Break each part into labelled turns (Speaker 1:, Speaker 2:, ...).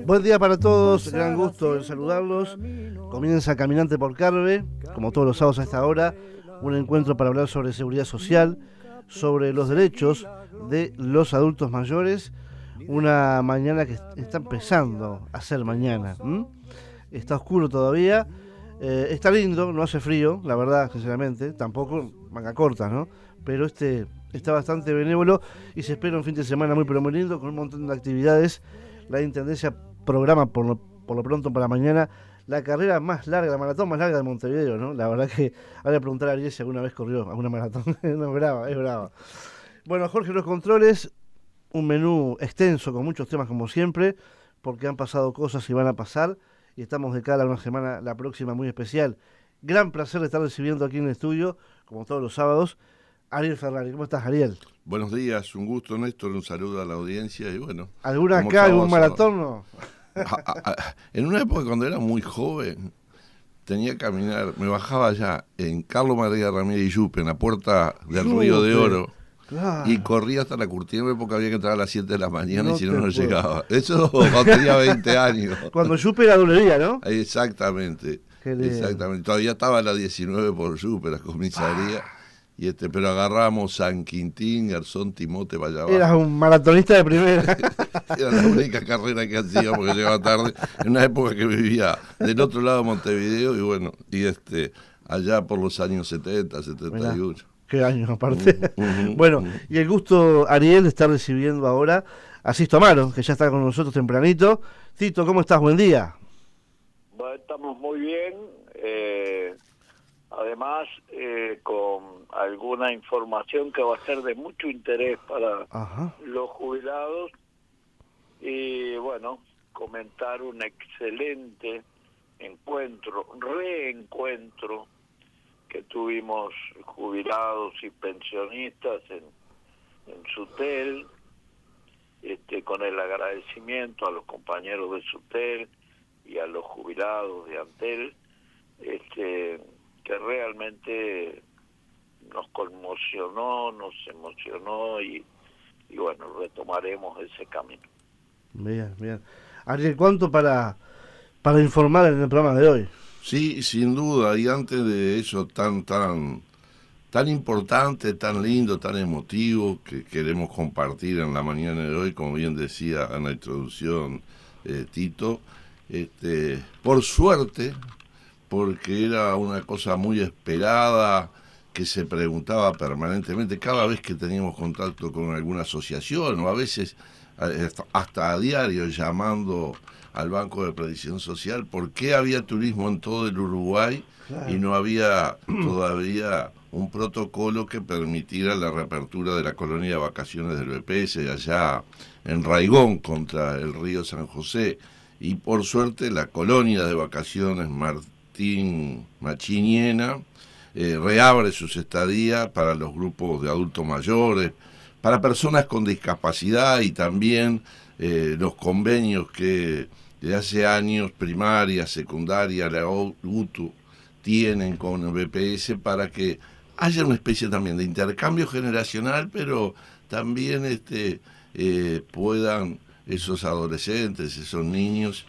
Speaker 1: Buen día para todos, gran gusto en saludarlos. Comienza Caminante por Carve, como todos los sábados a esta hora, un encuentro para hablar sobre seguridad social, sobre los derechos de los adultos mayores. Una mañana que está empezando a ser mañana. Está oscuro todavía, está lindo, no hace frío, la verdad, sinceramente, tampoco manga corta, ¿no? Pero está bastante benévolo y se espera un fin de semana muy pero muy lindo, con un montón de actividades. La Intendencia programa por lo pronto para mañana la carrera más larga, la maratón más larga de Montevideo, ¿no? La verdad que habría que preguntar a Ariel si alguna vez corrió alguna maratón. No, es brava, es brava. Bueno, Jorge, los controles, un menú extenso con muchos temas como siempre, porque han pasado cosas y van a pasar, y estamos de cara a una semana, la próxima, muy especial. Gran placer de estar recibiendo aquí en el estudio, como todos los sábados, Ariel Ferrari. ¿Cómo estás, Ariel?
Speaker 2: Buenos días, un gusto, Néstor, un saludo a la audiencia y bueno.
Speaker 1: ¿Alguna acá, algún maratón? No.
Speaker 2: En una época cuando era muy joven, tenía que caminar, me bajaba allá en Carlos María Ramírez y Yupe, en la puerta del Río de Oro, claro, y corría hasta la Curtiembre porque había que entrar a las 7 de la mañana y si no llegaba. Eso cuando tenía 20 años.
Speaker 1: Cuando Yupe era dolería, ¿no?
Speaker 2: Exactamente, exactamente. Todavía estaba la 19 por Yupe, la comisaría. Pero agarramos San Quintín, Garzón, Timote, para allá abajo.
Speaker 1: Eras un maratonista de primera.
Speaker 2: Era la única carrera que hacía porque llegaba tarde. En una época que vivía del otro lado de Montevideo y bueno, allá por los años 70, 71. Mirá,
Speaker 1: qué años aparte. Bueno, y el gusto, Ariel, de estar recibiendo ahora a Sisto Amaro, que ya está con nosotros tempranito. Tito, ¿cómo estás? Buen día.
Speaker 3: Bueno, estamos muy bien. Además, con alguna información que va a ser de mucho interés para los jubilados y bueno, comentar un excelente reencuentro que tuvimos jubilados y pensionistas en Sutel, con el agradecimiento a los compañeros de Sutel y a los jubilados de Antel, que realmente nos conmocionó, nos emocionó y bueno, retomaremos ese camino.
Speaker 1: Bien, bien. Ariel, ¿cuánto para informar en el programa de hoy?
Speaker 2: Sí, sin duda, y antes de eso tan importante, tan lindo, tan emotivo que queremos compartir en la mañana de hoy, como bien decía en la introducción Tito, por suerte, porque era una cosa muy esperada, que se preguntaba permanentemente, cada vez que teníamos contacto con alguna asociación, o a veces hasta a diario llamando al Banco de Previsión Social, por qué había turismo en todo el Uruguay, claro, y no había todavía un protocolo que permitiera la reapertura de la colonia de vacaciones del BPS allá en Raigón, contra el río San José. Y por suerte la colonia de vacaciones Martín Machiniena reabre sus estadías para los grupos de adultos mayores, para personas con discapacidad y también los convenios que de hace años primaria, secundaria, la UTU tienen con el BPS para que haya una especie también de intercambio generacional, pero también puedan esos adolescentes, esos niños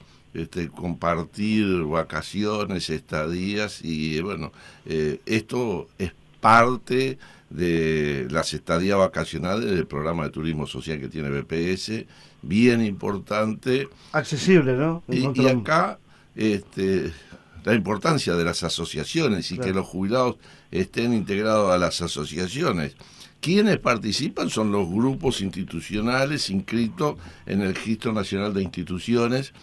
Speaker 2: compartir vacaciones, estadías y bueno, esto es parte de las estadías vacacionales del programa de turismo social que tiene BPS, bien importante.
Speaker 1: Accesible, ¿no?
Speaker 2: Y acá la importancia de las asociaciones y claro, que los jubilados estén integrados a las asociaciones. Quienes participan son los grupos institucionales inscritos en el Registro Nacional de Instituciones,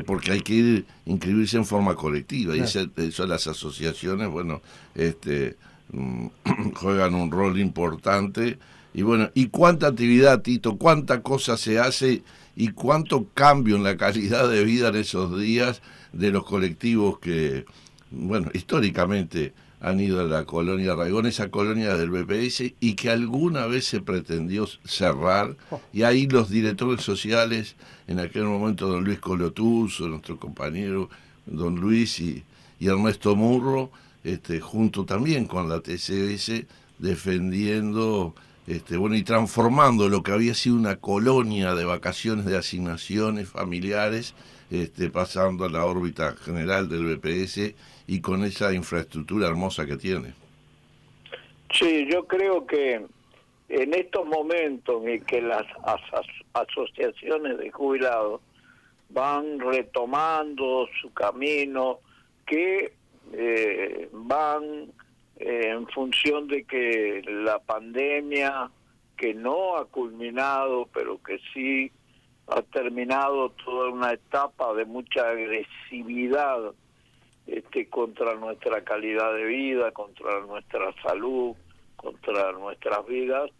Speaker 2: porque hay que inscribirse en forma colectiva, claro, y eso las asociaciones, bueno, juegan un rol importante. Y bueno, ¿y cuánta actividad, Tito? ¿Cuánta cosa se hace? ¿Y cuánto cambio en la calidad de vida en esos días de los colectivos que, bueno, históricamente han ido a la colonia Raigón, esa colonia del BPS, y que alguna vez se pretendió cerrar, y ahí los directores sociales, en aquel momento don Luis Colotuso, nuestro compañero don Luis y Ernesto Murro, junto también con la TCS, defendiendo bueno, y transformando lo que había sido una colonia de vacaciones de asignaciones familiares, pasando a la órbita general del BPS y con esa infraestructura hermosa que tiene.
Speaker 3: Sí, yo creo que en estos momentos en que las asociaciones de jubilados van retomando su camino, que van en función de que la pandemia, que no ha culminado, pero que sí ha terminado toda una etapa de mucha agresividad contra nuestra calidad de vida, contra nuestra salud, contra nuestras vidas,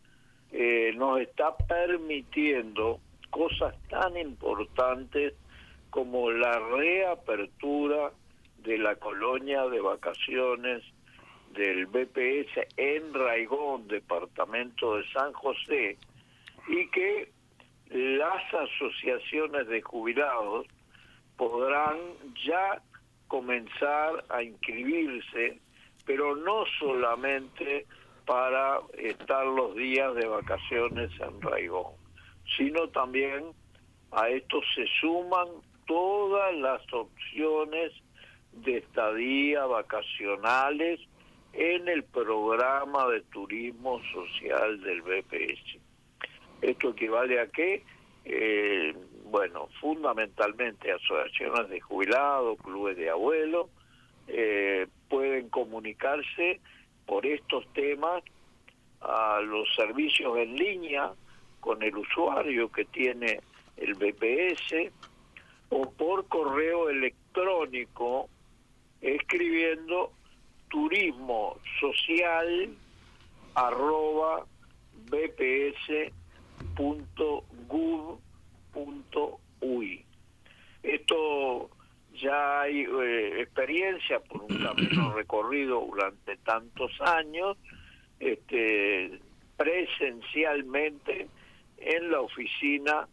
Speaker 3: nos está permitiendo cosas tan importantes como la reapertura de la colonia de vacaciones del BPS en Raigón, departamento de San José, y que las asociaciones de jubilados podrán ya comenzar a inscribirse, pero no solamente para estar los días de vacaciones en Raigón, sino también a esto se suman todas las opciones de estadía vacacionales en el programa de turismo social del BPS. Esto equivale a que, bueno, fundamentalmente asociaciones de jubilados, clubes de abuelos, pueden comunicarse por estos temas a los servicios en línea con el usuario que tiene el BPS o por correo electrónico escribiendo turismosocial@bps.gov.uy. Esto ya hay experiencia por un camino recorrido durante tantos años, presencialmente en la oficina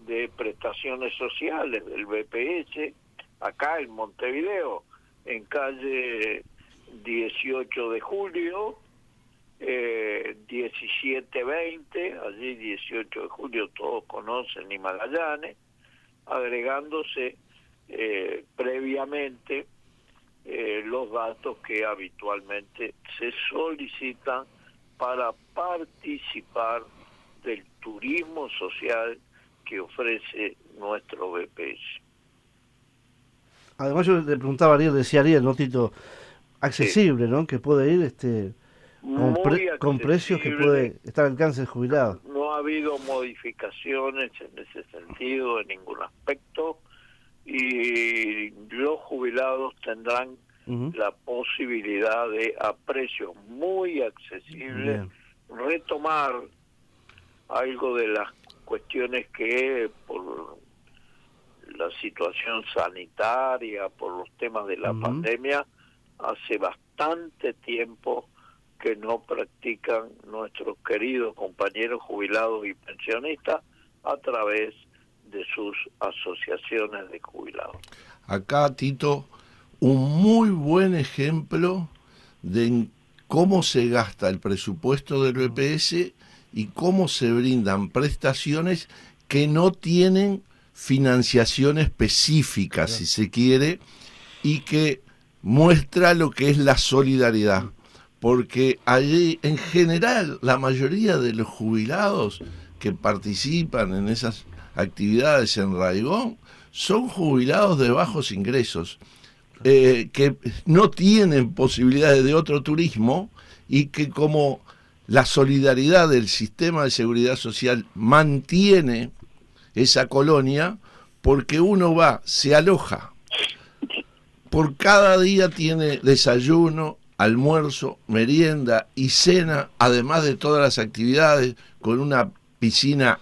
Speaker 3: de prestaciones sociales del BPS, acá en Montevideo, en calle 18 de julio, 1720, allí 18 de julio todos conocen, y Magallanes, agregándose previamente los datos que habitualmente se solicitan para participar del turismo social que ofrece nuestro BPS.
Speaker 1: Además yo le preguntaba a Ariel, decía Ariel, ¿no, Tito? Accesible, sí, ¿no? Que puede ir con precios que puede estar al alcance del jubilado.
Speaker 3: No ha habido modificaciones en ese sentido, en ningún aspecto, y los jubilados tendrán la posibilidad de, a precios muy accesibles, retomar algo de las cuestiones que por la situación sanitaria, por los temas de la pandemia, hace bastante tiempo que no practican nuestros queridos compañeros jubilados y pensionistas a través de sus asociaciones de jubilados.
Speaker 2: Acá, Tito, un muy buen ejemplo de cómo se gasta el presupuesto del BPS y cómo se brindan prestaciones que no tienen financiación específica, si se quiere, y que muestra lo que es la solidaridad, porque allí en general la mayoría de los jubilados que participan en esas actividades en Raigón son jubilados de bajos ingresos, que no tienen posibilidades de otro turismo y que como la solidaridad del sistema de seguridad social mantiene esa colonia, porque uno va, se aloja, por cada día tiene desayuno, almuerzo, merienda y cena, además de todas las actividades, con una piscina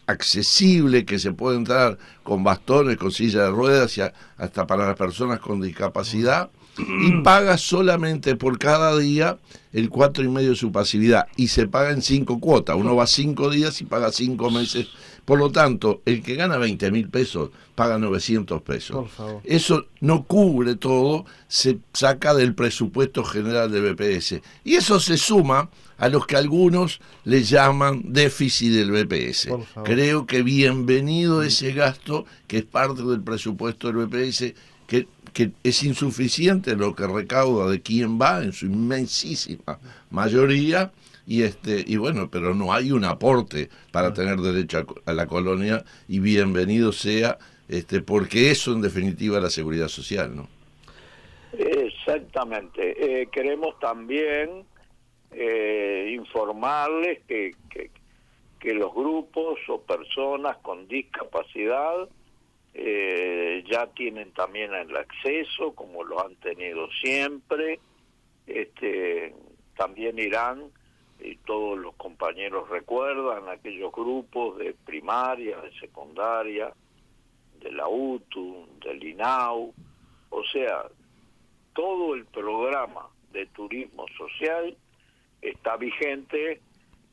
Speaker 2: accesible que se puede entrar con bastones, con silla de ruedas y hasta para las personas con discapacidad, y paga solamente por cada día el 4,5% de su pasividad, y se paga en 5 cuotas. Uno va 5 días y paga 5 meses Por lo tanto, el que gana 20.000 pesos paga 900 pesos.
Speaker 1: Por favor.
Speaker 2: Eso no cubre todo, se saca del presupuesto general de BPS. Y eso se suma a los que algunos le llaman déficit del BPS.
Speaker 1: Por favor.
Speaker 2: Creo que bienvenido ese gasto, que es parte del presupuesto del BPS, que es insuficiente lo que recauda de quien va en su inmensísima mayoría, y bueno, pero no hay un aporte para tener derecho a la colonia, y bienvenido sea, porque eso en definitiva es la seguridad social, ¿no?
Speaker 3: Exactamente. Queremos también informarles que los grupos o personas con discapacidad ya tienen también el acceso, como lo han tenido siempre. También irán, y todos los compañeros recuerdan, aquellos grupos de primaria, de secundaria, de la UTU, del INAU, o sea, todo el programa de turismo social está vigente,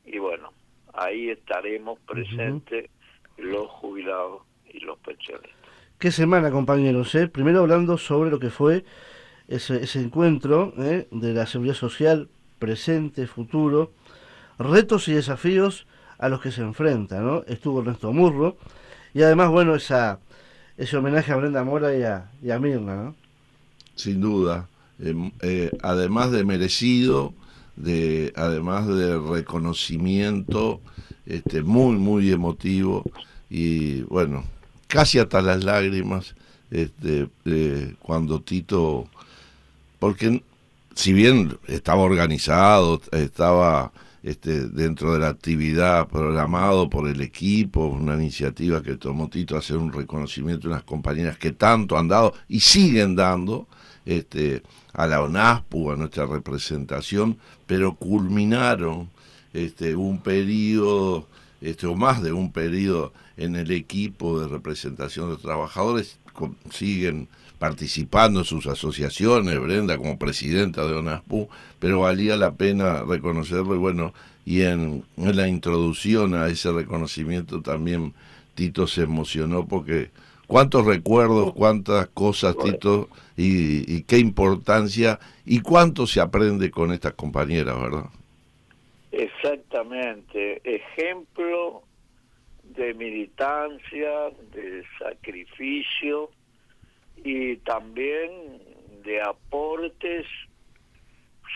Speaker 3: y bueno, ahí estaremos presentes los jubilados y los pensionistas.
Speaker 1: Qué semana, compañeros, ¿eh? Primero hablando sobre lo que fue ese encuentro de la seguridad social, presente, futuro, retos y desafíos a los que se enfrenta, ¿no? Estuvo Ernesto Murro, y además, bueno, ese homenaje a Brenda Mora y a Mirna, ¿no?
Speaker 2: Sin duda, además de merecido, además de reconocimiento, muy, muy emotivo, y bueno, casi hasta las lágrimas, cuando Tito, porque si bien estaba organizado, estaba dentro de la actividad programado por el equipo, una iniciativa que tomó Tito, hacer un reconocimiento de unas compañeras que tanto han dado y siguen dando, a la ONASPU, a nuestra representación, pero culminaron un periodo, o más de un periodo en el equipo de representación de trabajadores, siguen participando en sus asociaciones, Brenda como presidenta de ONASPU, pero valía la pena reconocerlo, y bueno, y en la introducción a ese reconocimiento también Tito se emocionó, porque cuántos recuerdos, cuántas cosas, Tito, y qué importancia, y cuánto se aprende con estas compañeras, ¿verdad?
Speaker 3: Exactamente, ejemplo de militancia, de sacrificio y también de aportes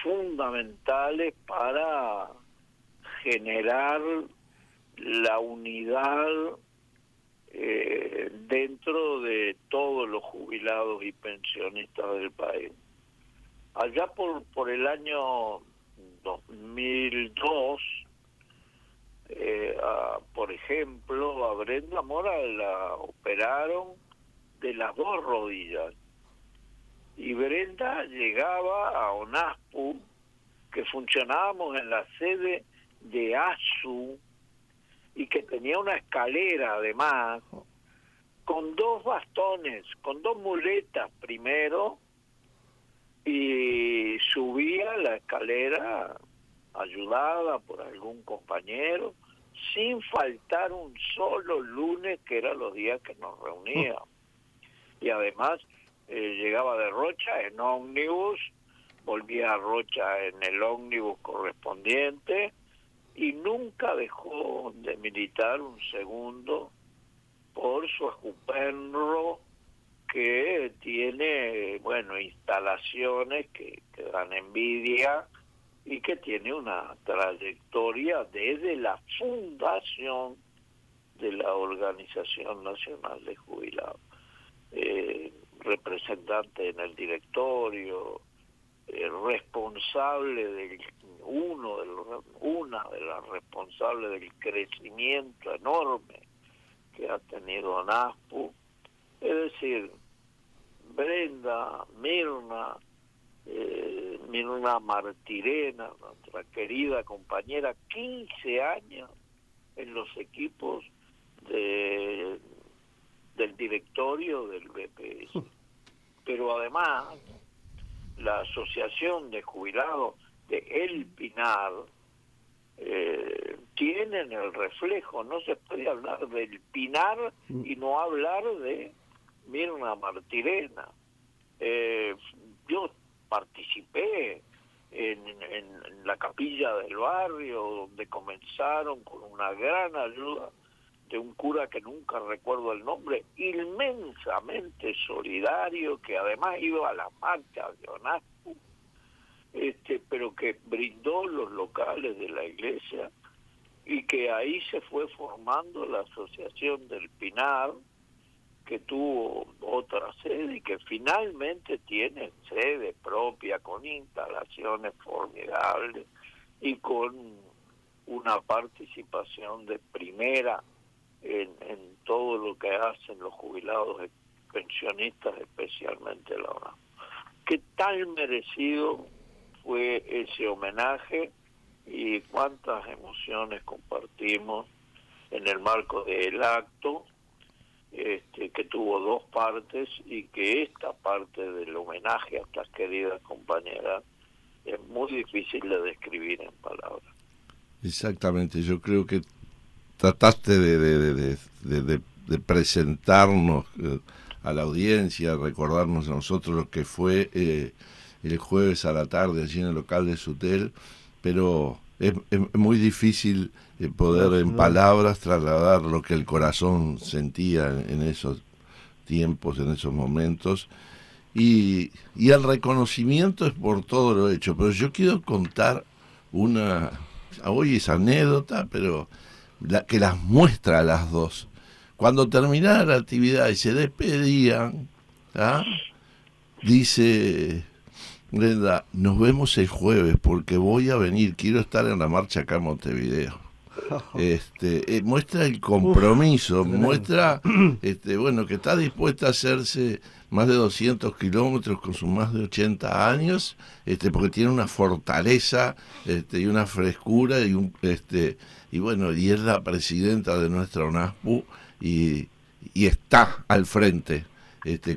Speaker 3: fundamentales para generar la unidad dentro de todos los jubilados y pensionistas del país. Allá por el año 2002, por ejemplo, a Brenda Mora la operaron de las dos rodillas, y Brenda llegaba a ONASPU, que funcionábamos en la sede de ASU, y que tenía una escalera además, con dos bastones, con dos muletas primero, y subía la escalera ayudada por algún compañero, sin faltar un solo lunes, que eran los días que nos reuníamos. Y además llegaba de Rocha en ómnibus, volvía a Rocha en el ómnibus correspondiente, y nunca dejó de militar un segundo por su escupenro, que tiene, bueno, instalaciones que dan envidia, y que tiene una trayectoria desde la fundación de la Organización Nacional de Jubilados. Representante en el directorio, responsable una de las responsables del crecimiento enorme que ha tenido ONASPU. Es decir, Brenda, Mirna Martirena, nuestra querida compañera, 15 años en los equipos del directorio del BPS. Pero además, la Asociación de Jubilados de El Pinar tienen el reflejo. No se puede hablar del Pinar y no hablar de Mirna Martirena. Yo participé en la capilla del barrio, donde comenzaron con una gran ayuda de un cura que nunca recuerdo el nombre, inmensamente solidario, que además iba a las marchas de ONASPU, pero que brindó los locales de la iglesia, y que ahí se fue formando la Asociación del Pinar, que tuvo otra sede y que finalmente tiene sede propia, con instalaciones formidables y con una participación de primera en todo lo que hacen los jubilados pensionistas, especialmente la ONA. ¿Qué tan merecido fue ese homenaje y cuántas emociones compartimos en el marco del acto, que tuvo dos partes, y que esta parte del homenaje a estas queridas compañeras es muy difícil de describir en palabras?
Speaker 2: Exactamente, yo creo que trataste de presentarnos a la audiencia, recordarnos a nosotros lo que fue el jueves a la tarde allí en el local de Sutel, pero es muy difícil poder en palabras trasladar lo que el corazón sentía en esos tiempos, en esos momentos, y el reconocimiento es por todo lo hecho. Pero yo quiero contar hoy es anécdota, pero que las muestra a las dos. Cuando terminaba la actividad y se despedían, dice Brenda, nos vemos el jueves porque voy a venir, quiero estar en la marcha acá en Montevideo. Muestra el compromiso, muestra bueno, que está dispuesta a hacerse más de 200 kilómetros con sus más de 80 años, porque tiene una fortaleza y una frescura y bueno, y es la presidenta de nuestra ONASPU y está al frente,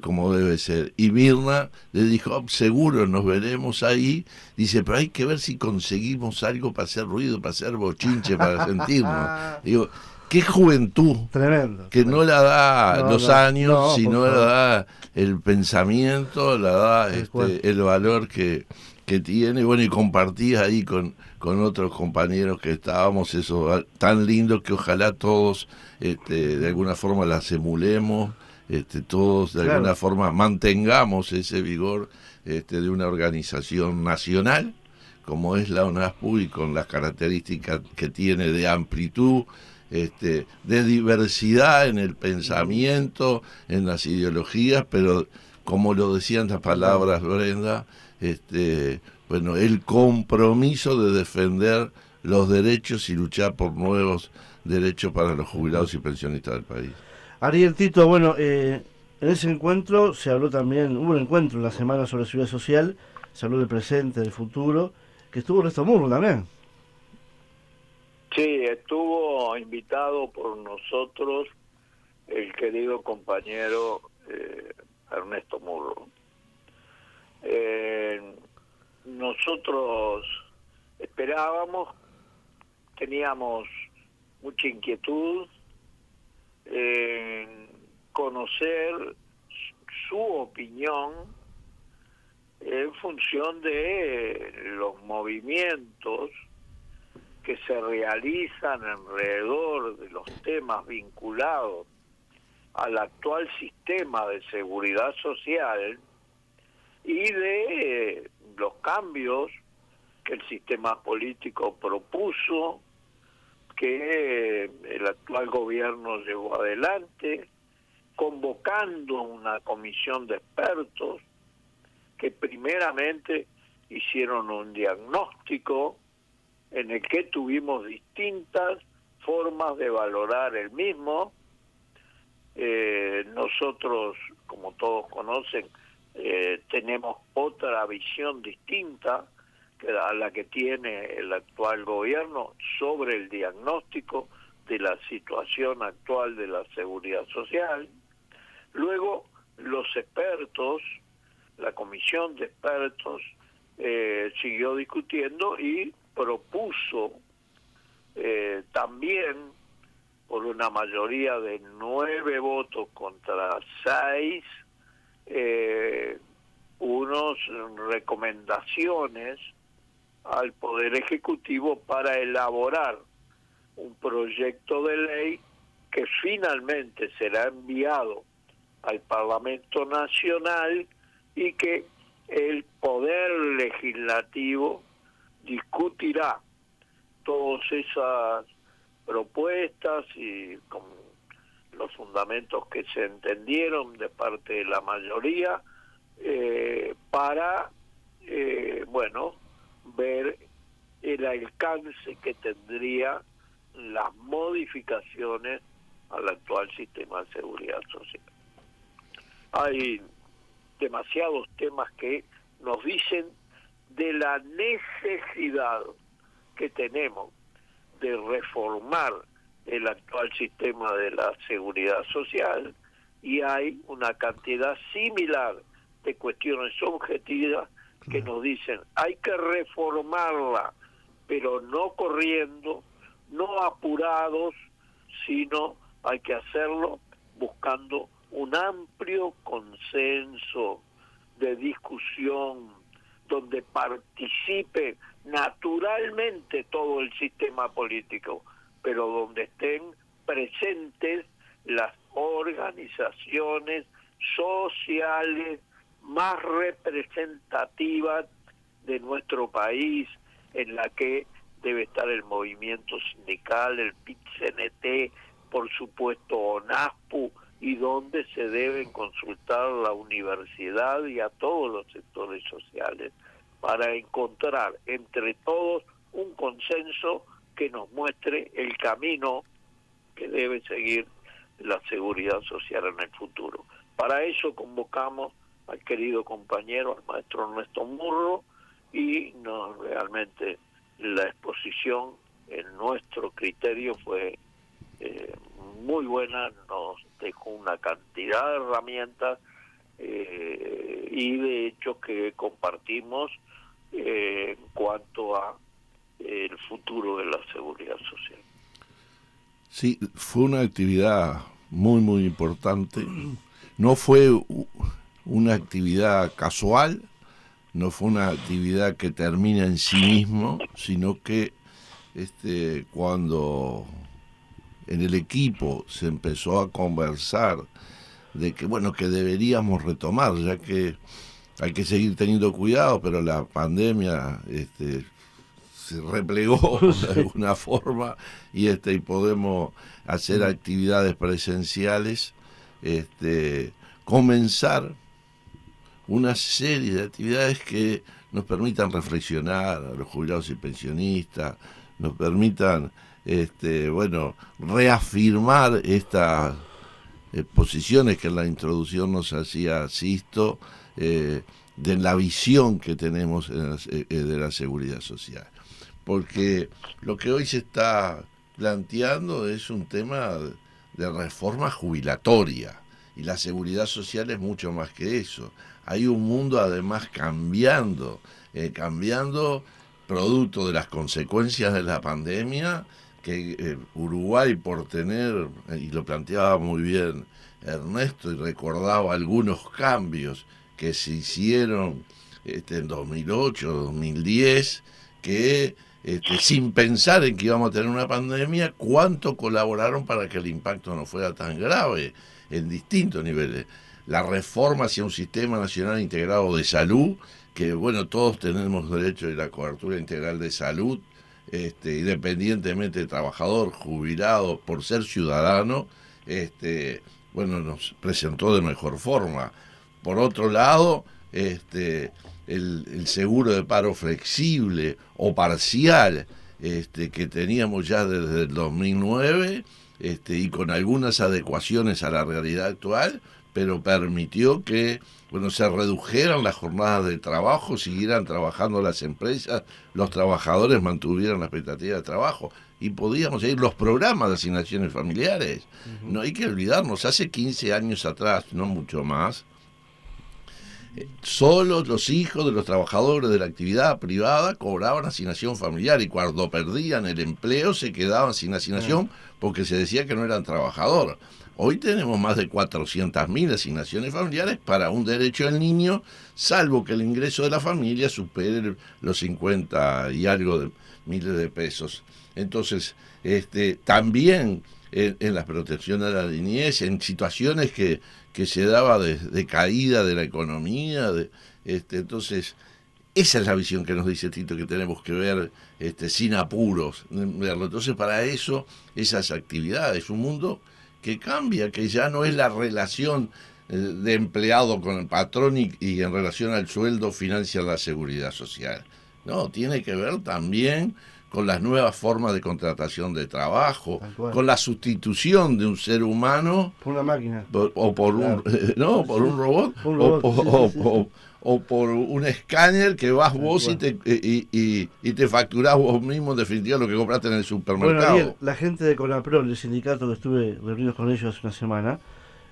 Speaker 2: como debe ser. Y Mirna le dijo, seguro nos veremos ahí. Dice, pero hay que ver si conseguimos algo para hacer ruido, para hacer bochinche, para sentirnos. Digo, qué juventud.
Speaker 1: Tremendo.
Speaker 2: Que no la da los años, sino la da el pensamiento, la da el valor que tiene. Bueno, y compartía ahí con otros compañeros que estábamos, eso tan lindo que ojalá todos de alguna forma las emulemos, todos de alguna forma mantengamos ese vigor de una organización nacional como es la ONASPU, y con las características que tiene de amplitud, de diversidad en el pensamiento, en las ideologías, pero como lo decían las palabras, Brenda, bueno, el compromiso de defender los derechos y luchar por nuevos derechos para los jubilados y pensionistas del país.
Speaker 1: Ariel, Tito, bueno, en ese encuentro se habló también, hubo un encuentro en la semana sobre seguridad social, se habló del presente, del futuro, que estuvo Ernesto Murro también.
Speaker 3: Sí, estuvo invitado por nosotros el querido compañero Ernesto Murro. Nosotros esperábamos, teníamos mucha inquietud en conocer su opinión en función de los movimientos que se realizan alrededor de los temas vinculados al actual sistema de seguridad social y de los cambios que el sistema político propuso, que el actual gobierno llevó adelante, convocando una comisión de expertos que primeramente hicieron un diagnóstico en el que tuvimos distintas formas de valorar el mismo. Nosotros, como todos conocen, tenemos otra visión distinta a la que tiene el actual gobierno sobre el diagnóstico de la situación actual de la seguridad social. Luego, los expertos, la comisión de expertos, siguió discutiendo y propuso también por una mayoría de 9 votos contra 6, unas recomendaciones al Poder Ejecutivo para elaborar un proyecto de ley que finalmente será enviado al Parlamento Nacional y que el Poder Legislativo discutirá todas esas propuestas y con los fundamentos que se entendieron de parte de la mayoría para ver el alcance que tendría las modificaciones al actual sistema de seguridad social. Hay demasiados temas que nos dicen de la necesidad que tenemos de reformar el actual sistema de la seguridad social, y hay una cantidad similar de cuestiones objetivas que nos dicen hay que reformarla, pero no corriendo, no apurados, sino hay que hacerlo buscando un amplio consenso de discusión donde participe naturalmente todo el sistema político, pero donde estén presentes las organizaciones sociales más representativas de nuestro país, en la que debe estar el movimiento sindical, el PIT-CNT, por supuesto ONASPU, y donde se deben consultar a la universidad y a todos los sectores sociales para encontrar entre todos un consenso que nos muestre el camino que debe seguir la seguridad social en el futuro. Para eso convocamos al querido compañero, al maestro Ernesto Murro, y realmente la exposición en nuestro criterio fue muy buena, nos dejó una cantidad de herramientas y de hecho que compartimos en cuanto a el futuro de la seguridad social.
Speaker 2: Sí, fue una actividad muy, muy importante. No fue una actividad casual, no fue una actividad que termina en sí mismo, sino que cuando en el equipo se empezó a conversar de que que deberíamos retomar, ya que hay que seguir teniendo cuidado, pero la pandemia se replegó de alguna forma y podemos hacer actividades presenciales, comenzar una serie de actividades que nos permitan reflexionar a los jubilados y pensionistas, nos permitan reafirmar estas posiciones que en la introducción nos hacía Sisto, de la visión que tenemos de la seguridad social. Porque lo que hoy se está planteando es un tema de reforma jubilatoria, y la seguridad social es mucho más que eso. Hay un mundo además cambiando producto de las consecuencias de la pandemia, que Uruguay, por tener, y lo planteaba muy bien Ernesto, y recordaba algunos cambios que se hicieron en 2008, 2010, que sin pensar en que íbamos a tener una pandemia, cuánto colaboraron para que el impacto no fuera tan grave en distintos niveles. La reforma hacia un sistema nacional integrado de salud, que todos tenemos derecho a la cobertura integral de salud, independientemente de trabajador, jubilado, por ser ciudadano, nos presentó de mejor forma. Por otro lado, el seguro de paro flexible o parcial, que teníamos ya desde el 2009, y con algunas adecuaciones a la realidad actual, pero permitió que se redujeran las jornadas de trabajo, siguieran trabajando las empresas, los trabajadores mantuvieran la expectativa de trabajo, y podíamos seguir los programas de asignaciones familiares. No hay que olvidarnos, hace 15 años atrás, no mucho más, Solo los hijos de los trabajadores de la actividad privada cobraban asignación familiar y cuando perdían el empleo se quedaban sin asignación porque se decía que no eran trabajadores. Hoy tenemos más de 400.000 asignaciones familiares para un derecho del niño, salvo que el ingreso de la familia supere los 50 y algo de miles de pesos. Entonces, también en la protección de la niñez, en situaciones que se daba de caída de la economía, entonces esa es la visión que nos dice Tito que tenemos que ver sin apuros, verlo. Entonces para eso esas actividades, un mundo que cambia, que ya no es la relación de empleado con el patrón y en relación al sueldo financia la seguridad social. No, tiene que ver también con las nuevas formas de contratación de trabajo, con la sustitución de un ser humano
Speaker 1: por una máquina
Speaker 2: o por un robot, o por un escáner que vas vos y te facturás vos mismo en definitiva lo que compraste en el supermercado.
Speaker 1: Bueno, Ariel, la gente de Conaprol, el sindicato que estuve reunidos con ellos hace una semana,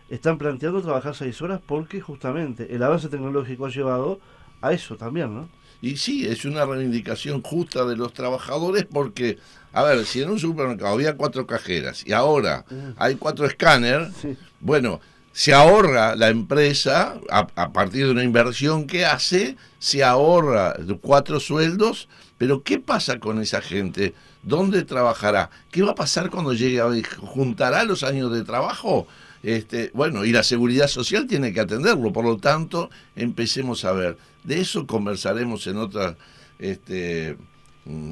Speaker 1: están planteando trabajar 6 horas porque justamente el avance tecnológico ha llevado a eso también, ¿no?
Speaker 2: Y sí, es una reivindicación justa de los trabajadores porque, a ver, si en un supermercado había 4 cajeras y ahora hay 4 escáneres, bueno, se ahorra la empresa a partir de una inversión que hace, se ahorra 4 sueldos, pero ¿qué pasa con esa gente? ¿Dónde trabajará? ¿Qué va a pasar cuando llegue a juntará los años de trabajo? Bueno, y la seguridad social tiene que atenderlo, por lo tanto, empecemos a ver. De eso conversaremos en otras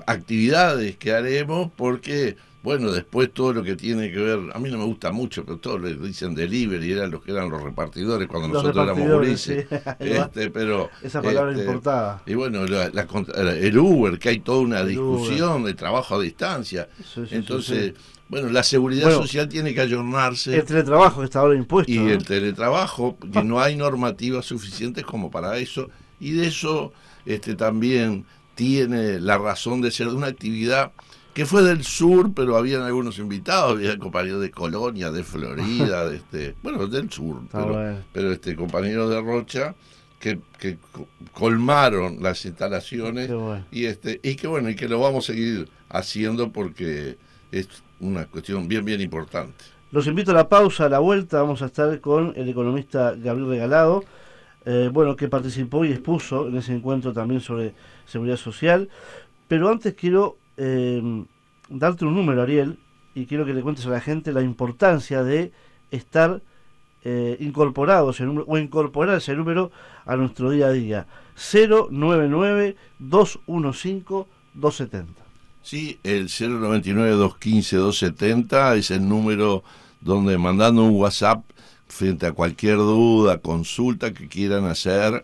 Speaker 2: actividades que haremos, porque, bueno, después todo lo que tiene que ver, a mí no me gusta mucho, pero todos le dicen delivery, eran los que eran los repartidores cuando nosotros éramos gurises.
Speaker 1: Sí.
Speaker 2: Pero
Speaker 1: esa palabra importada.
Speaker 2: Y bueno, el Uber, que hay toda una discusión de trabajo a distancia. Entonces, bueno, la seguridad social tiene que ayornarse.
Speaker 1: El teletrabajo que está ahora impuesto.
Speaker 2: Y
Speaker 1: ¿no?
Speaker 2: el teletrabajo, que no hay normativas suficientes como para eso. Y de eso también tiene la razón de ser de una actividad que fue del sur, pero habían algunos invitados, había compañeros de Colonia, de Florida, del sur, pero compañeros de Rocha, que colmaron las instalaciones y que lo vamos a seguir haciendo porque es una cuestión bien importante.
Speaker 1: Los invito a la pausa, a la vuelta vamos a estar con el economista Gabriel Regalado, que participó y expuso en ese encuentro también sobre seguridad social. Pero antes quiero darte un número, Ariel, y quiero que le cuentes a la gente la importancia de estar incorporado ese número, o incorporar ese número a nuestro día a día. 099-215-270.
Speaker 2: Sí, el 099-215-270 es el número donde mandando un WhatsApp frente a cualquier duda, consulta que quieran hacer,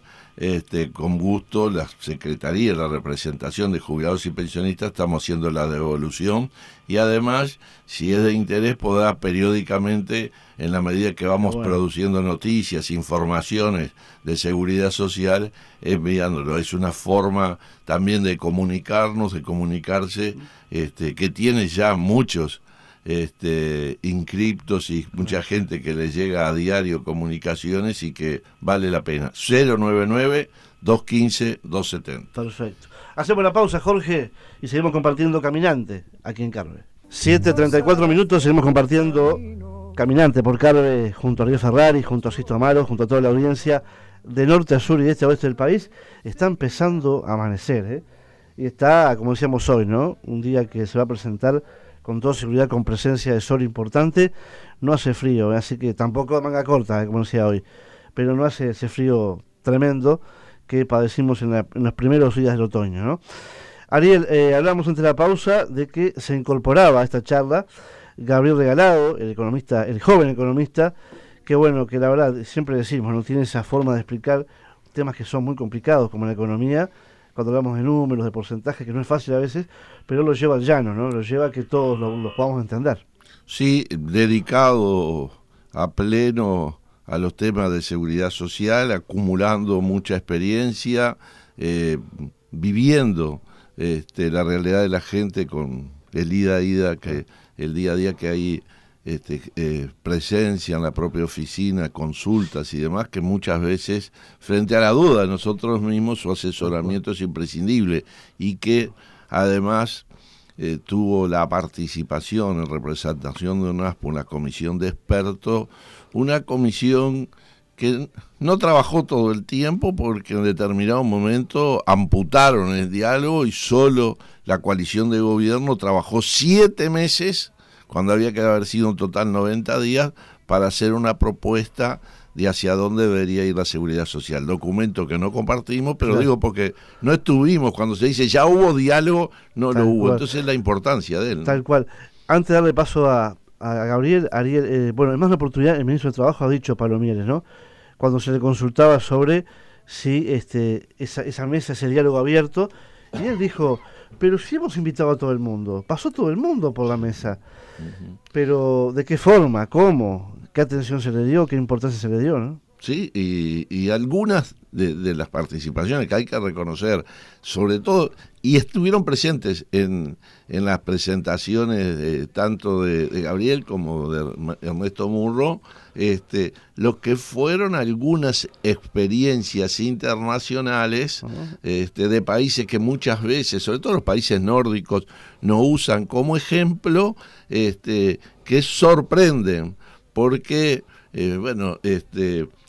Speaker 2: con gusto la Secretaría, la representación de jubilados y pensionistas, estamos haciendo la devolución y además, si es de interés, podrá periódicamente, en la medida que vamos produciendo noticias, informaciones de seguridad social, enviándolo. Es una forma también de comunicarnos, de comunicarse, que tiene ya muchos inscriptos y mucha gente que les llega a diario comunicaciones y que vale la pena. 099-215-270.
Speaker 1: Perfecto. Hacemos la pausa, Jorge, y seguimos compartiendo Caminante aquí en Carve. 7:34 minutos, seguimos compartiendo Caminante por Carve junto a Ariel Ferrari, junto a Sisto Amaro, junto a toda la audiencia de norte a sur y de este a oeste del país. Está empezando a amanecer, y está, como decíamos hoy, ¿no? Un día que se va a presentar con toda seguridad, con presencia de sol importante. No hace frío, así que tampoco manga corta, como decía hoy, pero no hace ese frío tremendo que padecimos en los primeros días del otoño, ¿no? Ariel, hablamos antes de la pausa de que se incorporaba a esta charla Gabriel Regalado, el economista, el joven economista, que que la verdad, siempre decimos, no tiene esa forma de explicar temas que son muy complicados como la economía, cuando hablamos de números, de porcentajes, que no es fácil a veces, pero lo lleva al llano, ¿no? Lo lleva a que todos lo podamos entender.
Speaker 2: Sí, dedicado a pleno a los temas de seguridad social, acumulando mucha experiencia, viviendo la realidad de la gente con el día a día que hay presencia en la propia oficina, consultas y demás, que muchas veces, frente a la duda de nosotros mismos, su asesoramiento es imprescindible y que además tuvo la participación en representación de una comisión de expertos, una comisión que no trabajó todo el tiempo porque en determinado momento amputaron el diálogo y solo la coalición de gobierno trabajó 7 meses, cuando había que haber sido en total 90 días, para hacer una propuesta de hacia dónde debería ir la seguridad social. Documento que no compartimos, pero claro, digo porque no estuvimos, cuando se dice ya hubo diálogo, no lo hubo. Entonces la importancia de él, ¿no?
Speaker 1: Tal cual. Antes de darle paso a Gabriel, Ariel, bueno, en más una oportunidad, el ministro de Trabajo ha dicho, Pablo Mieres, ¿no?, cuando se le consultaba sobre si esa mesa, ese diálogo abierto, y él dijo, pero si hemos invitado a todo el mundo, pasó todo el mundo por la mesa, pero ¿de qué forma? ¿Cómo? ¿Qué atención se le dio? ¿Qué importancia se le dio, no?
Speaker 2: Sí, y algunas de las participaciones que hay que reconocer, sobre todo, y estuvieron presentes en las presentaciones tanto de Gabriel como de Ernesto Murro, lo que fueron algunas experiencias internacionales de países que muchas veces, sobre todo los países nórdicos, nos usan como ejemplo, que sorprenden, porque,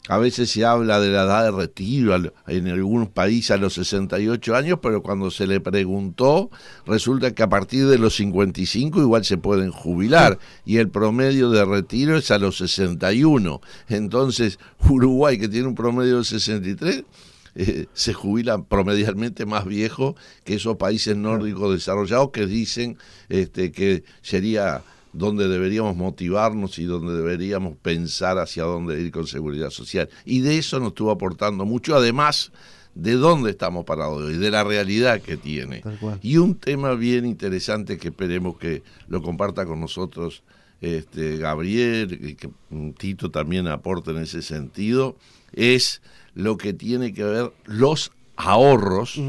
Speaker 2: a veces se habla de la edad de retiro en algunos países a los 68 años, pero cuando se le preguntó, resulta que a partir de los 55 igual se pueden jubilar, y el promedio de retiro es a los 61. Entonces, Uruguay, que tiene un promedio de 63, se jubila promedialmente más viejo que esos países nórdicos desarrollados que dicen que sería donde deberíamos motivarnos y donde deberíamos pensar hacia dónde ir con seguridad social. Y de eso nos estuvo aportando mucho, además de dónde estamos parados hoy, de la realidad que tiene. Y un tema bien interesante que esperemos que lo comparta con nosotros Gabriel, y que Tito también aporte en ese sentido, es lo que tiene que ver los ahorros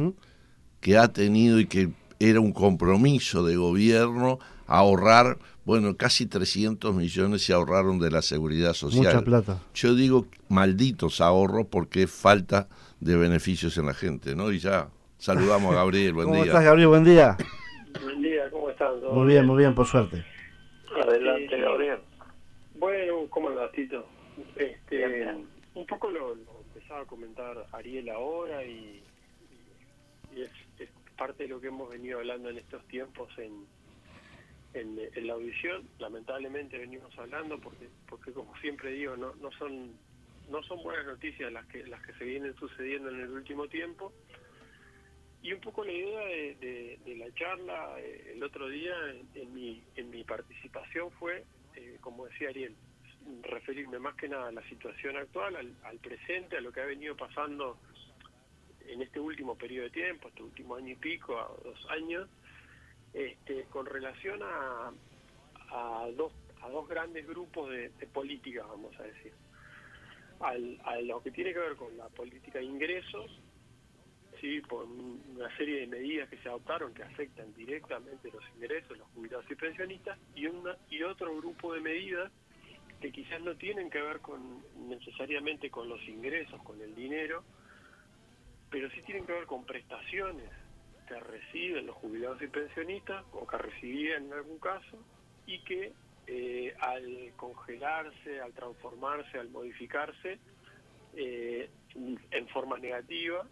Speaker 2: que ha tenido y que era un compromiso de gobierno ahorrar. Bueno, casi 300 millones se ahorraron de la seguridad social.
Speaker 1: Mucha plata.
Speaker 2: Yo digo malditos ahorros porque es falta de beneficios en la gente, ¿no? Y ya saludamos a Gabriel, buen día.
Speaker 1: ¿Cómo estás, Gabriel? Buen día.
Speaker 3: Buen día, ¿cómo están?
Speaker 1: Muy bien, por suerte.
Speaker 3: Adelante, Gabriel.
Speaker 4: Bueno, ¿cómo andás, Tito? Un poco lo empezaba a comentar Ariel ahora y es parte de lo que hemos venido hablando en estos tiempos en la audición. Lamentablemente venimos hablando porque como siempre digo, no son buenas noticias las que se vienen sucediendo en el último tiempo. Y un poco la idea de la charla el otro día en mi participación fue, como decía Ariel, referirme más que nada a la situación actual, al presente, a lo que ha venido pasando en este último periodo de tiempo, este último año y pico, a 2 años, con relación a dos grandes grupos de políticas, vamos a decir. A lo que tiene que ver con la política de ingresos, sí, por una serie de medidas que se adoptaron que afectan directamente los ingresos, los jubilados y pensionistas, y otro grupo de medidas que quizás no tienen que ver necesariamente con los ingresos, con el dinero, pero sí tienen que ver con prestaciones que reciben los jubilados y pensionistas, o que recibían en algún caso, y que al congelarse, al transformarse, al modificarse en forma negativa,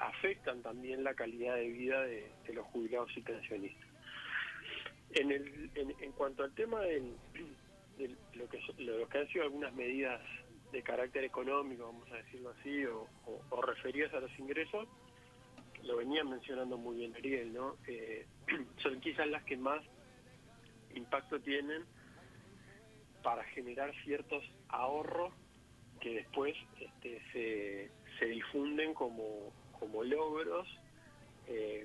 Speaker 4: afectan también la calidad de vida de los jubilados y pensionistas. En cuanto al tema de lo que han sido algunas medidas de carácter económico, vamos a decirlo así, o referidas a los ingresos, lo venía mencionando muy bien Ariel, ¿no? Son quizás las que más impacto tienen para generar ciertos ahorros que después se difunden como logros,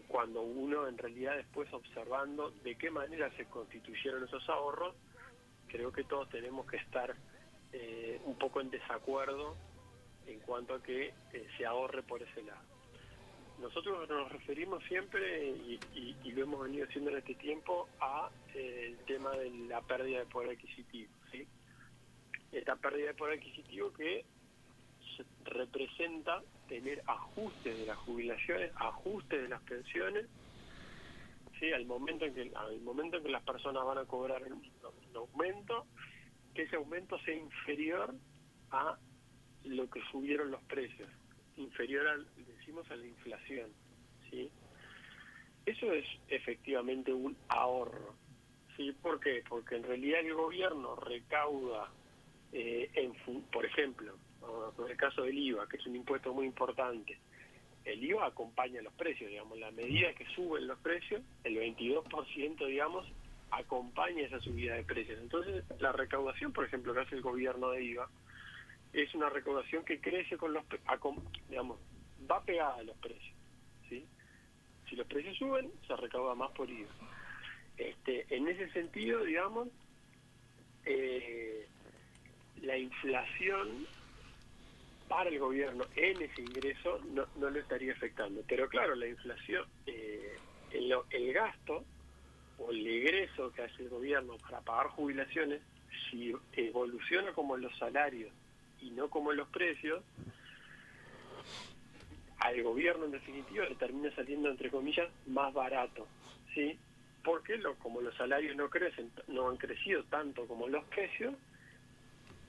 Speaker 4: cuando uno en realidad después, observando de qué manera se constituyeron esos ahorros, creo que todos tenemos que estar un poco en desacuerdo en cuanto a que se ahorre por ese lado. nosotros nos referimos siempre, y lo hemos venido haciendo en este tiempo, a el tema de la pérdida de poder adquisitivo, ¿sí? Esta pérdida de poder adquisitivo que representa tener ajustes de las jubilaciones, ajustes de las pensiones, ¿sí? Al momento en que las personas van a cobrar un aumento, que ese aumento sea inferior a lo que subieron los precios, inferior decimos a la inflación, ¿sí? Eso es efectivamente un ahorro, ¿sí? ¿Por qué? Porque en realidad el gobierno recauda, por ejemplo, en el caso del IVA, que es un impuesto muy importante, el IVA acompaña los precios, digamos, la medida que suben los precios, el 22%, digamos, acompaña esa subida de precios. Entonces, la recaudación, por ejemplo, que hace el gobierno de IVA, es una recaudación que crece con digamos, va pegada a los precios, ¿sí? Si los precios suben, se recauda más por IVA. En ese sentido, digamos, la inflación para el gobierno en ese ingreso no lo estaría afectando. Pero claro, la inflación, el gasto o el egreso que hace el gobierno para pagar jubilaciones, si evoluciona como los salarios y no como los precios, al gobierno en definitiva le termina saliendo, entre comillas, más barato, ¿sí? Porque como los salarios no han crecido tanto como los precios,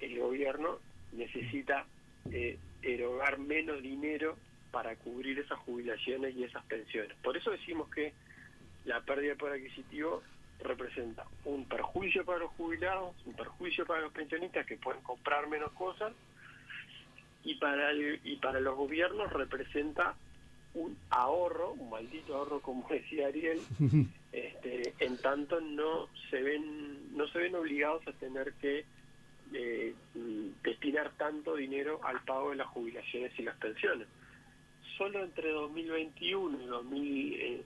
Speaker 4: el gobierno necesita erogar menos dinero para cubrir esas jubilaciones y esas pensiones. Por eso decimos que la pérdida de poder adquisitivo representa un perjuicio para los jubilados, un perjuicio para los pensionistas que pueden comprar menos cosas, y para los gobiernos representa un ahorro, un maldito ahorro, como decía Ariel, en tanto no se ven obligados a tener que destinar tanto dinero al pago de las jubilaciones y las pensiones. Solo entre 2021 y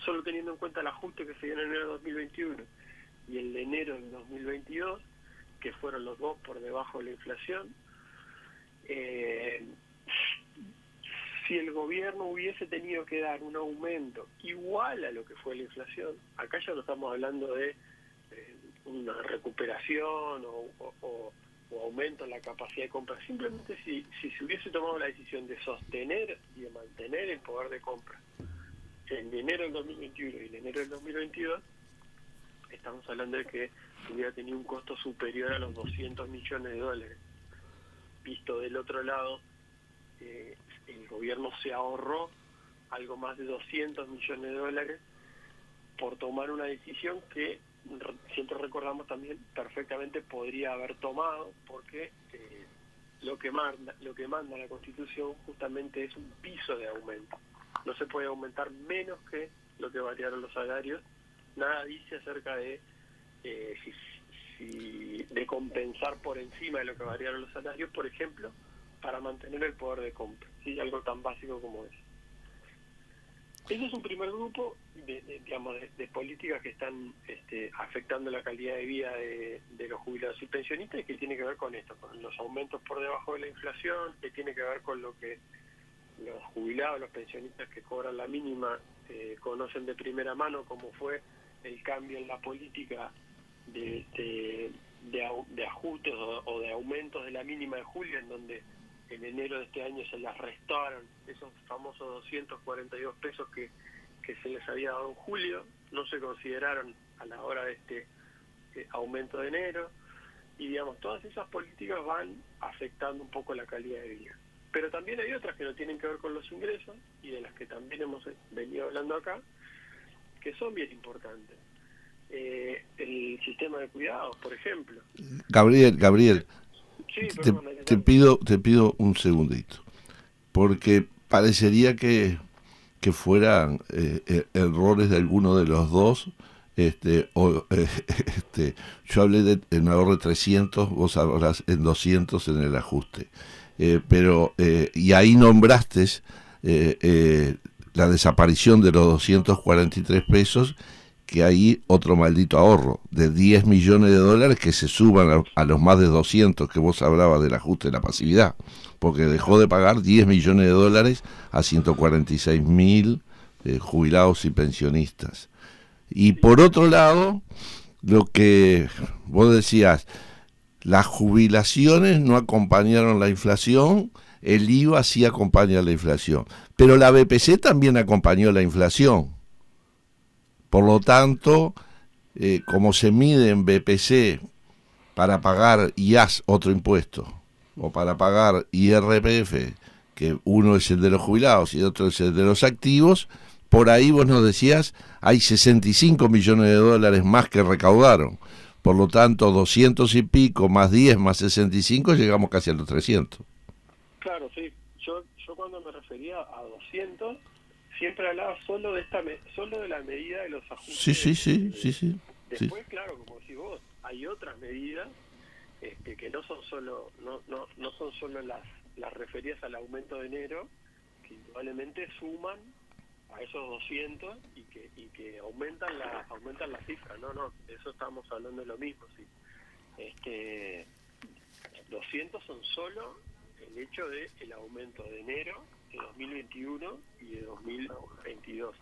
Speaker 4: solo teniendo en cuenta el ajuste que se dio en enero de 2021 y el de enero de 2022, que fueron los dos por debajo de la inflación, si el gobierno hubiese tenido que dar un aumento igual a lo que fue la inflación, acá ya no estamos hablando de una recuperación o aumento en la capacidad de compra, simplemente si se hubiese tomado la decisión de sostener y de mantener el poder de compra en enero del 2021 y en enero del 2022, estamos hablando de que hubiera tenido un costo superior a los 200 millones de dólares. Visto del otro lado, el gobierno se ahorró algo más de 200 millones de dólares por tomar una decisión que siempre recordamos también perfectamente podría haber tomado, porque lo que manda la Constitución justamente es un piso de aumento. No se puede aumentar menos que lo que variaron los salarios. Nada dice acerca de de compensar por encima de lo que variaron los salarios, por ejemplo, para mantener el poder de compra, ¿sí? Algo tan básico como eso. Ese es un primer grupo de políticas que están afectando la calidad de vida de los jubilados y pensionistas, y que tiene que ver con esto, con los aumentos por debajo de la inflación, que tiene que ver con lo que los jubilados, los pensionistas que cobran la mínima conocen de primera mano, como fue el cambio en la política de ajustes o de aumentos de la mínima de julio, en donde en enero de este año se les restaron esos famosos 242 pesos que se les había dado en julio, no se consideraron a la hora de este aumento de enero, y digamos, todas esas políticas van afectando un poco la calidad de vida. Pero también hay otras que no tienen que ver con los ingresos, y de las que también hemos venido hablando acá, que son bien importantes. El sistema de cuidados, por ejemplo.
Speaker 2: Gabriel,
Speaker 4: sí,
Speaker 2: te pido un segundito, porque parecería que fueran errores de alguno de los dos. Yo hablé de un ahorro de 300, vos hablás en 200 en el ajuste, pero y ahí nombraste la desaparición de los 243 pesos, que hay otro maldito ahorro de 10 millones de dólares que se suban a los más de 200 que vos hablabas del ajuste de la pasividad. porque dejó de pagar 10 millones de dólares a 146.000 jubilados y pensionistas. Y por otro lado, lo que vos decías, las jubilaciones no acompañaron la inflación, el IVA sí acompaña la inflación, pero la BPC también acompañó la inflación. Por lo tanto, como se mide en BPC para pagar IAS, otro impuesto, o para pagar IRPF, que uno es el de los jubilados y otro es el de los activos, por ahí vos nos decías, hay 65 millones de dólares más que recaudaron. Por lo tanto, 200 y pico, más 10, más 65, llegamos casi a los 300.
Speaker 4: Claro, sí. Yo cuando me refería a 200, siempre hablaba solo de la medida de los ajustes.
Speaker 2: Sí.
Speaker 4: Después, claro, como decís vos, hay otras medidas que no son solo las referidas al aumento de enero, que indudablemente suman a esos 200 y que aumentan la cifra. No, de eso estamos hablando de lo mismo, sí. 200 son solo el hecho de el aumento de enero de 2021 y de 2022.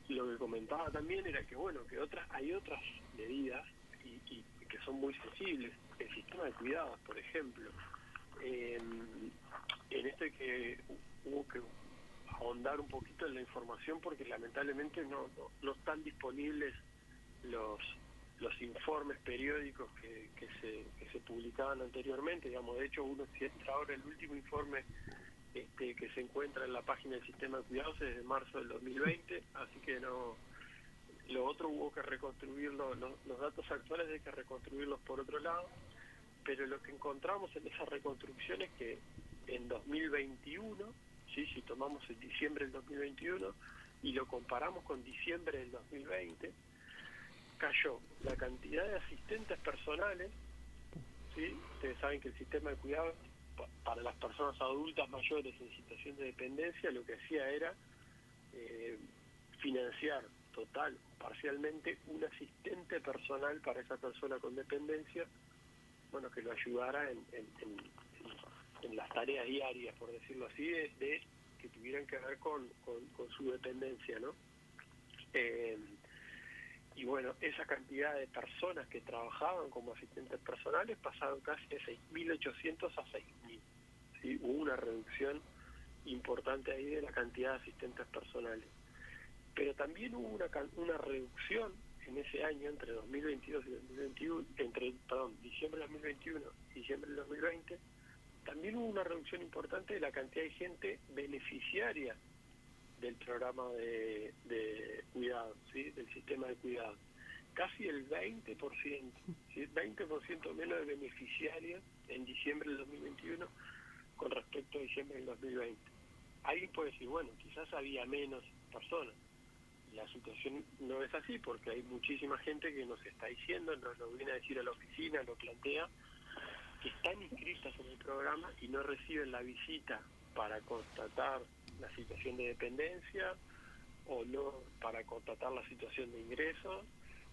Speaker 4: Lo que comentaba también era que hay otras medidas y que son muy sensibles. El sistema de cuidados, por ejemplo, en esto hay que hubo que ahondar un poquito en la información porque lamentablemente no están disponibles los informes periódicos que se publicaban anteriormente. Digamos, de hecho, uno si entra ahora, el último informe que se encuentra en la página del sistema de cuidados es de marzo del 2020, así que lo otro hubo que reconstruirlo, los datos actuales hay que reconstruirlos por otro lado, pero lo que encontramos en esa reconstrucción es que en 2021, ¿sí? Si tomamos el diciembre del 2021 y lo comparamos con diciembre del 2020, cayó la cantidad de asistentes personales, ¿sí? Ustedes saben que el sistema de cuidado para las personas adultas mayores en situación de dependencia lo que hacía era financiar total o parcialmente un asistente personal para esa persona con dependencia, que lo ayudara en las tareas diarias, por decirlo así, de que tuvieran que ver con su dependencia, ¿no? Y esa cantidad de personas que trabajaban como asistentes personales pasaron casi de 6.800 a 6.000. ¿Sí? Hubo una reducción importante ahí de la cantidad de asistentes personales. Pero también hubo una reducción en ese año entre 2022 y 2021, diciembre de 2021 y diciembre de 2020, también hubo una reducción importante de la cantidad de gente beneficiaria del programa de cuidado, ¿sí? Del sistema de cuidado. Casi el 20%, ¿sí? 20% menos de beneficiarios en diciembre del 2021 con respecto a diciembre del 2020. Alguien puede decir, quizás había menos personas. La situación no es así porque hay muchísima gente que nos está diciendo, nos lo viene a decir a la oficina, lo plantea, que están inscritas en el programa y no reciben la visita para constatar la situación de dependencia o no para constatar la situación de ingresos,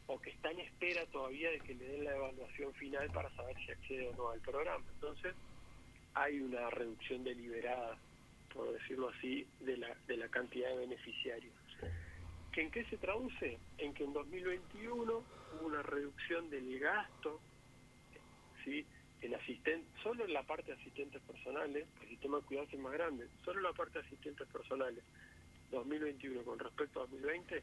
Speaker 4: o que está en espera todavía de que le den la evaluación final para saber si accede o no al programa. Entonces hay una reducción deliberada, por decirlo así, de la cantidad de beneficiarios. ¿En qué se traduce? En que en 2021 hubo una reducción del gasto, ¿sí? Solo en la parte de asistentes personales, el sistema de cuidados es más grande, solo en la parte de asistentes personales, 2021 con respecto a 2020,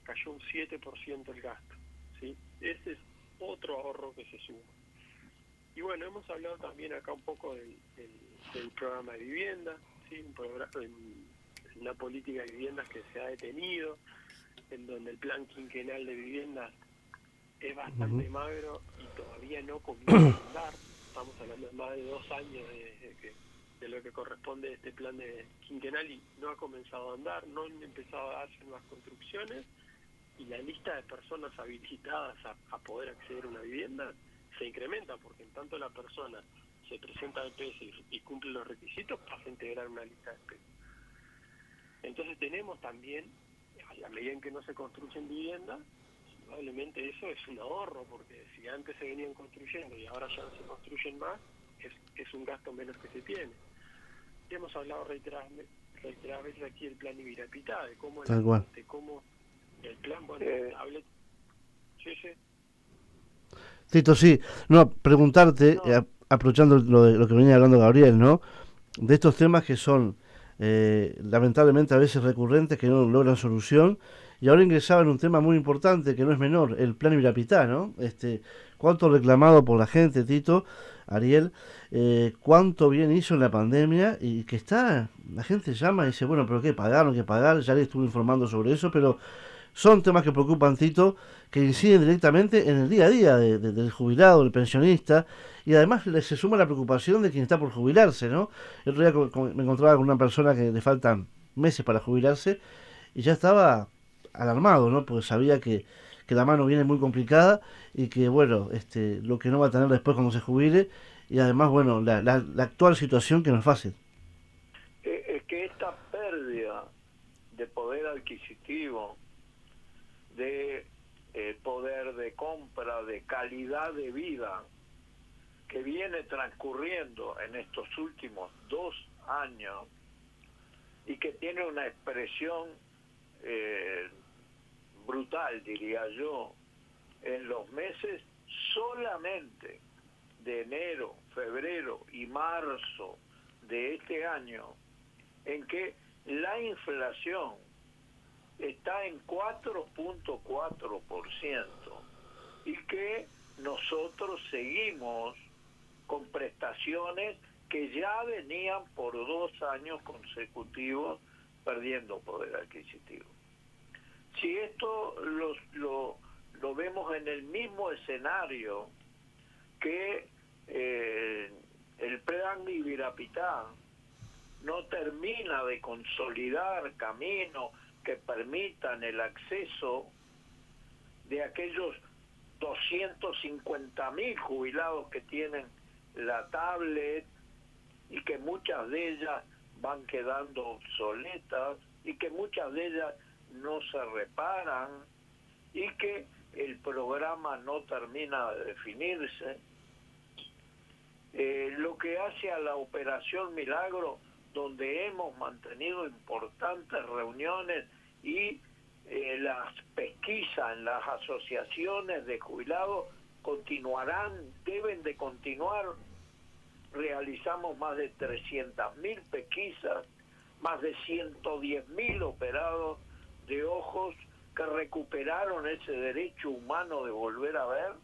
Speaker 4: cayó un 7% el gasto, ¿sí? Ese es otro ahorro que se suma. Y hemos hablado también acá un poco del programa de vivienda, ¿sí? Una política de viviendas que se ha detenido, en donde el plan quinquenal de viviendas es bastante magro y todavía no comienza a andar. Estamos hablando de más de 2 años de lo que corresponde a este plan de quinquenal y no ha comenzado a andar, no han empezado a darse nuevas construcciones y la lista de personas habilitadas a poder acceder a una vivienda se incrementa porque en tanto la persona se presenta al PS y cumple los requisitos, pasa a integrar una lista de espera. Entonces tenemos también, a la medida en que no se construyen viviendas, probablemente eso es un ahorro, porque si antes se venían construyendo y ahora ya no se construyen más, es un gasto menos que se tiene. Hemos hablado reiteradas veces aquí del plan Ibirapitá, de cómo el plan, bueno, hablé. Sí.
Speaker 1: Tito, sí. No, preguntarte, aprovechando lo que venía hablando Gabriel, ¿no? De estos temas que son lamentablemente a veces recurrentes, que no logran solución, y ahora ingresaba en un tema muy importante que no es menor, el plan Ibirapitá, ¿no? Cuánto reclamado por la gente, Tito, Ariel, cuánto bien hizo en la pandemia, y que la gente llama y dice, bueno, pero ¿qué pagar? ¿No hay que pagar? Ya le estuve informando sobre eso, pero son temas que preocupan, Tito, que inciden directamente en el día a día del jubilado, del pensionista, y además se suma la preocupación de quien está por jubilarse, ¿no? El otro día me encontraba con una persona que le faltan meses para jubilarse y ya estaba alarmado, ¿no? Porque sabía que la mano viene muy complicada y que, bueno, lo que no va a tener después cuando se jubile, y además, bueno, la actual situación que no es fácil.
Speaker 3: Es que esta pérdida de poder adquisitivo, de poder de compra, de calidad de vida que viene transcurriendo en estos últimos 2 años y que tiene una expresión brutal, diría yo, en los meses solamente de enero, febrero y marzo de este año, en que la inflación está en 4.4% y que nosotros seguimos con prestaciones que ya venían por 2 años consecutivos perdiendo poder adquisitivo. Si esto lo vemos en el mismo escenario que el plan Ibirapitá no termina de consolidar caminos que permitan el acceso de aquellos 250.000 jubilados que tienen la tablet y que muchas de ellas van quedando obsoletas y que muchas de ellas no se reparan y que el programa no termina de definirse. Lo que hace a la Operación Milagro, donde hemos mantenido importantes reuniones y las pesquisas en las asociaciones de jubilados deben de continuar. Realizamos más de 300.000 pesquisas, más de 110.000 operados de ojos que recuperaron ese derecho humano de volver a ver,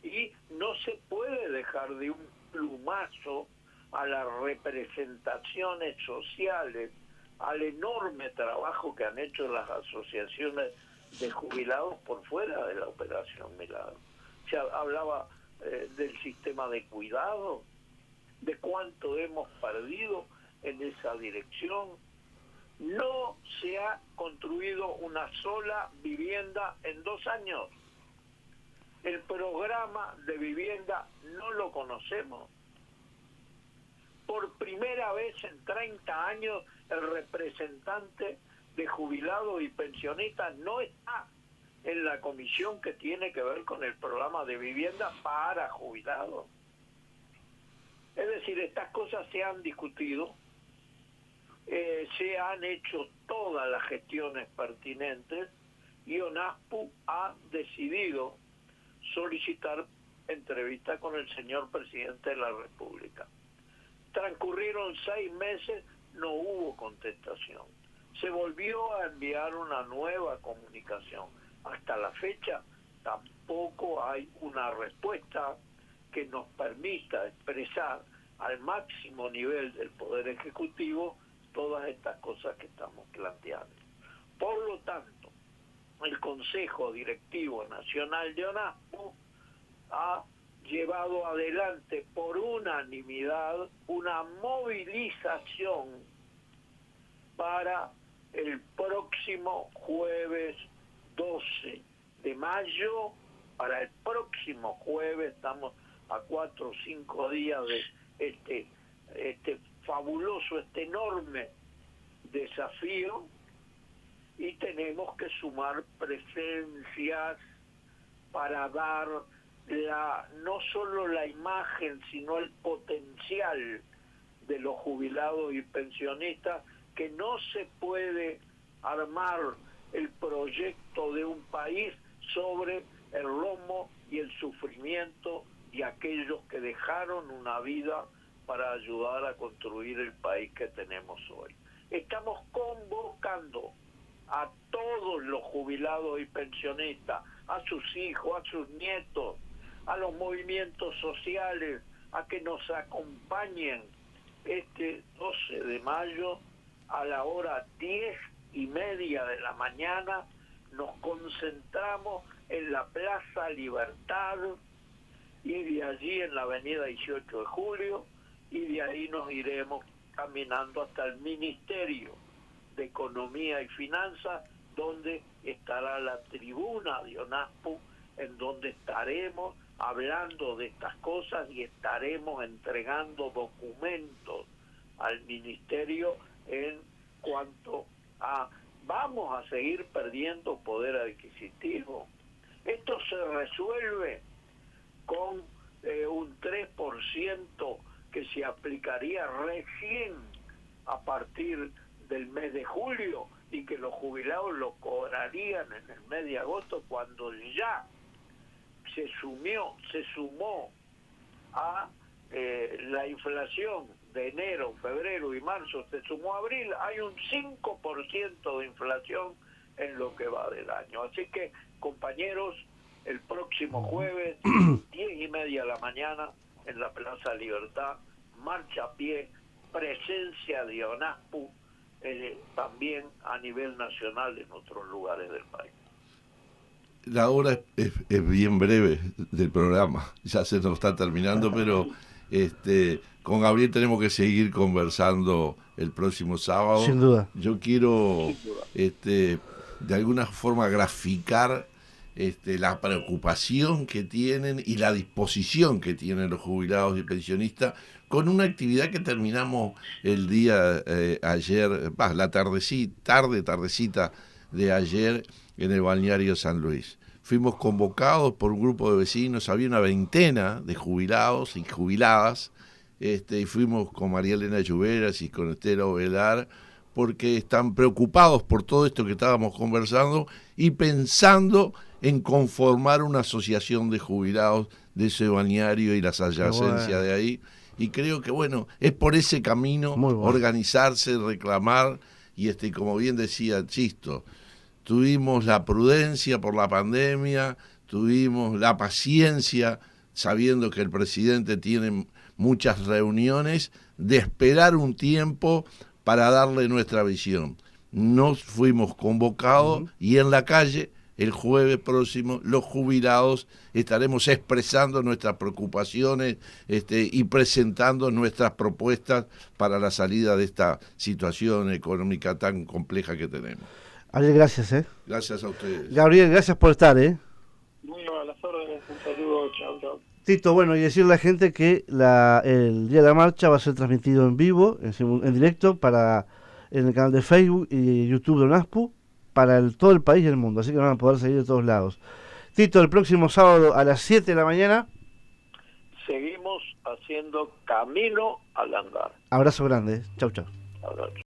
Speaker 3: y no se puede dejar de un plumazo a las representaciones sociales, al enorme trabajo que han hecho las asociaciones de jubilados por fuera de la Operación Milagro. Se hablaba del sistema de cuidado, de cuánto hemos perdido en esa dirección. No se ha construido una sola vivienda en 2 años. El programa de vivienda no lo conocemos. Por primera vez en 30 años el representante de jubilados y pensionistas no está en la comisión que tiene que ver con el programa de vivienda para jubilados. Es decir, estas cosas se han discutido, se han hecho todas las gestiones pertinentes y ONASPU ha decidido solicitar entrevista con el señor presidente de la República. Transcurrieron 6 meses, no hubo contestación. Se volvió a enviar una nueva comunicación. Hasta la fecha tampoco hay una respuesta que nos permita expresar al máximo nivel del Poder Ejecutivo todas estas cosas que estamos planteando. Por lo tanto, el Consejo Directivo Nacional de ONASPU ha llevado adelante por unanimidad una movilización para el próximo jueves 12 de mayo. Para el próximo jueves, estamos a 4 o 5 días de este fabuloso, enorme desafío, y tenemos que sumar presencias para dar no solo la imagen, sino el potencial de los jubilados y pensionistas, que no se puede armar el proyecto de un país sobre el lomo y el sufrimiento de aquellos que dejaron una vida para ayudar a construir el país que tenemos hoy. Estamos convocando a todos los jubilados y pensionistas, a sus hijos, a sus nietos, a los movimientos sociales, a que nos acompañen este 12 de mayo a la hora 10:30 de la mañana. Nos concentramos en la Plaza Libertad y de allí en la avenida 18 de Julio, y de ahí nos iremos caminando hasta el Ministerio de Economía y Finanzas, donde estará la tribuna de ONASPU, en donde estaremos hablando de estas cosas y estaremos entregando documentos al Ministerio en cuanto a vamos a seguir perdiendo poder adquisitivo. Esto se resuelve con un 3% que se aplicaría recién a partir del mes de julio y que los jubilados lo cobrarían en el mes de agosto, cuando ya se sumó a la inflación de enero, febrero y marzo, se sumó a abril, hay un 5% de inflación en lo que va del año. Así que, compañeros, el próximo jueves, 10:30 de la mañana, en la Plaza Libertad, marcha a pie, presencia de ONASPU, también a nivel nacional en otros lugares del país.
Speaker 2: La hora es bien breve del programa, ya se nos está terminando, pero con Gabriel tenemos que seguir conversando el próximo sábado.
Speaker 1: Sin duda.
Speaker 2: Yo quiero de alguna forma graficar la preocupación que tienen y la disposición que tienen los jubilados y pensionistas con una actividad que terminamos el día ayer, la tardecita de ayer en el balneario San Luis. Fuimos convocados por un grupo de vecinos, había una veintena de jubilados y jubiladas, y fuimos con María Elena Lluveras y con Estela Ovelar, porque están preocupados por todo esto que estábamos conversando y pensando en conformar una asociación de jubilados de ese balneario y las adyacencias de ahí. Y creo que, es por ese camino organizarse, reclamar, y como bien decía Chisto, tuvimos la prudencia por la pandemia, tuvimos la paciencia, sabiendo que el presidente tiene muchas reuniones, de esperar un tiempo para darle nuestra visión. Nos fuimos convocados y en la calle, el jueves próximo, los jubilados estaremos expresando nuestras preocupaciones y presentando nuestras propuestas para la salida de esta situación económica tan compleja que tenemos.
Speaker 1: Ariel, gracias.
Speaker 2: Gracias a ustedes.
Speaker 1: Gabriel, gracias por estar.
Speaker 4: Bueno, a las órdenes, un saludo, chao.
Speaker 1: Tito, y decirle a la gente que el día de la marcha va a ser transmitido en vivo, en directo, en el canal de Facebook y YouTube de ONASPU, para todo el país y el mundo, así que van a poder seguir de todos lados. Tito, el próximo sábado a las 7 de la mañana.
Speaker 3: Seguimos haciendo camino al andar.
Speaker 1: Abrazo grande. Chau.
Speaker 3: Abrazo.